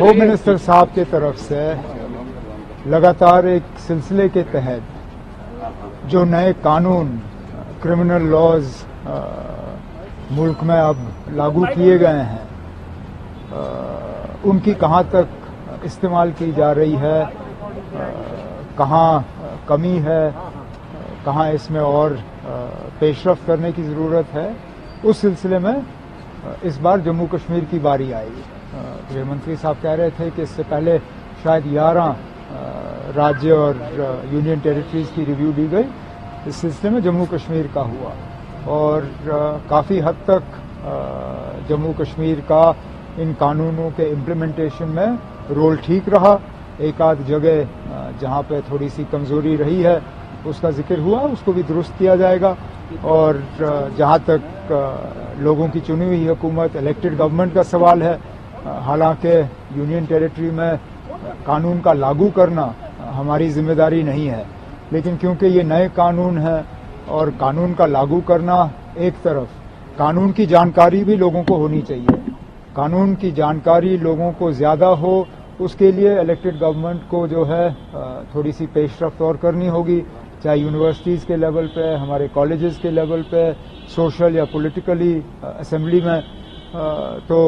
Home minister साहब की तरफ से लगातार एक सिलसिले के तहत जो नए कानून क्रिमिनल लॉज मुल्क में अब लागू किए गए हैं उनकी कहां तक इस्तेमाल की जा रही है, कहां कमी है, कहां इसमें और पेशरफ्त करने की ज़रूरत है, उस सिलसिले में इस बार जम्मू कश्मीर की बारी आई। गृह मंत्री साहब कह रहे थे कि इससे पहले शायद 11 राज्य और यूनियन टेरिटरीज की रिव्यू ली गई। इस सिलसिले में जम्मू कश्मीर का हुआ और काफ़ी हद तक जम्मू कश्मीर का इन कानूनों के इम्प्लीमेंटेशन में रोल ठीक रहा। एक आध जगह जहां पे थोड़ी सी कमजोरी रही है उसका जिक्र हुआ, उसको भी दुरुस्त किया जाएगा। और जहां तक लोगों की चुनी हुई हुकूमत, इलेक्टेड गवर्नमेंट का सवाल है, हालांकि यूनियन टेरिटरी में कानून का लागू करना हमारी जिम्मेदारी नहीं है, लेकिन क्योंकि ये नए कानून हैं और कानून का लागू करना एक तरफ, कानून की जानकारी भी लोगों को होनी चाहिए। कानून की जानकारी लोगों को ज्यादा हो, उसके लिए इलेक्टेड गवर्नमेंट को जो है थोड़ी सी पेशरफ्त और करनी होगी, चाहे यूनिवर्सिटीज़ के लेवल पे, हमारे कॉलेजेस के लेवल पे, सोशल या पॉलिटिकली असेंबली में। तो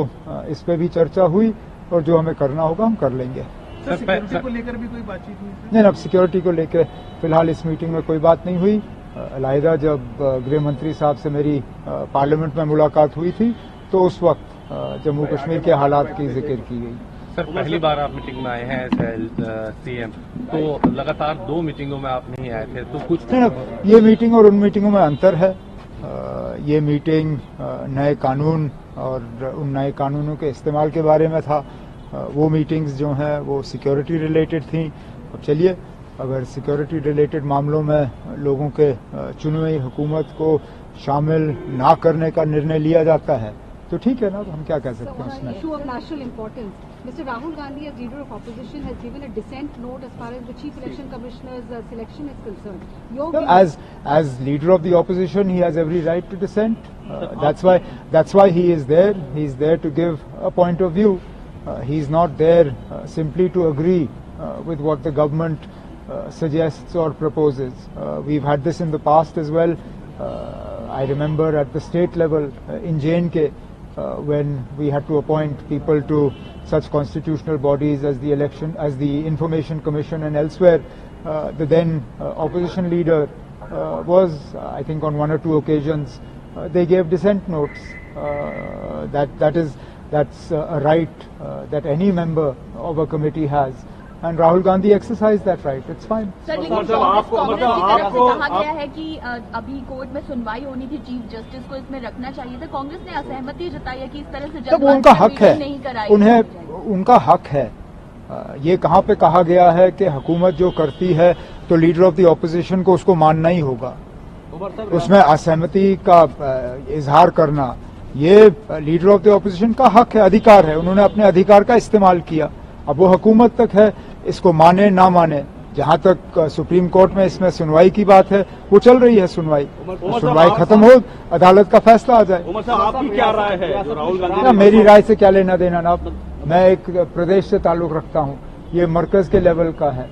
इस पे भी चर्चा हुई और जो हमें करना होगा हम कर लेंगे। सिक्योरिटी को लेकर भी कोई बातचीत हुई? नहीं, अब सिक्योरिटी को लेकर फिलहाल इस मीटिंग में कोई बात नहीं हुई। अलहदा जब गृह मंत्री साहब से मेरी पार्लियामेंट में मुलाकात हुई थी तो उस वक्त जम्मू कश्मीर के हालात की जिक्र की गई। सर, पहली बार आप मीटिंग में आए हैं सीएम, तो लगातार 2 मीटिंगों में आप नहीं आए थे, तो कुछ नहीं, ये मीटिंग और उन मीटिंगों में अंतर है। ये मीटिंग नए कानून और उन नए कानूनों के इस्तेमाल के बारे में था। वो मीटिंग्स जो हैं वो सिक्योरिटी रिलेटेड थी। अब चलिए, अगर सिक्योरिटी रिलेटेड मामलों में लोगों के चुनी हुई हुकूमत को शामिल ना करने का निर्णय लिया जाता है तो ठीक है ना, हम क्या कह सकते हैं उसमें। Issue of national importance, mister Rahul Gandhi as leader of opposition has given a dissent note as far as the chief election commissioner's selection is concerned. Your as leader of the opposition, he has every right to dissent. That's why he is there. He is there to give a point of view. He is not there simply to agree with what the government suggests or proposes. We've had this in the past as well. I remember at the state level in J&K when we had to appoint people to such constitutional bodies as the Information Commission and elsewhere. The then opposition leader was, I think, on 1 or 2 occasions they gave dissent notes. That's a right that any member of a committee has. And Rahul Gandhi exercised that right. It's fine. Sir, लेकिन कांग्रेस की तरफ से कहा गया है कि अभी court में सुनवाई होनी थी, चीफ जस्टिस को इसमें रखना चाहिए था। कांग्रेस ने असहमति जताई है कि इस तरह से तब उनका हक है, उनका हक है। ये कहाँ पे कहा गया है कि हुकूमत जो करती है तो लीडर ऑफ द ऑपोजिशन को उसको मानना ही होगा। उसमें असहमति का इजहार करना ये लीडर ऑफ द ऑपोजिशन का हक है, अधिकार है। उन्होंने अपने अधिकार का इस्तेमाल किया। अब वो हुकूमत तक है, इसको माने ना माने। जहां तक सुप्रीम कोर्ट में इसमें सुनवाई की बात है, वो चल रही है सुनवाई खत्म हो, अदालत का फैसला आ जाए। आपकी क्या राय है राहुल गांधी? मेरी राय से क्या लेना देना ना, मैं एक प्रदेश से ताल्लुक रखता हूं, ये मरकज के लेवल का है।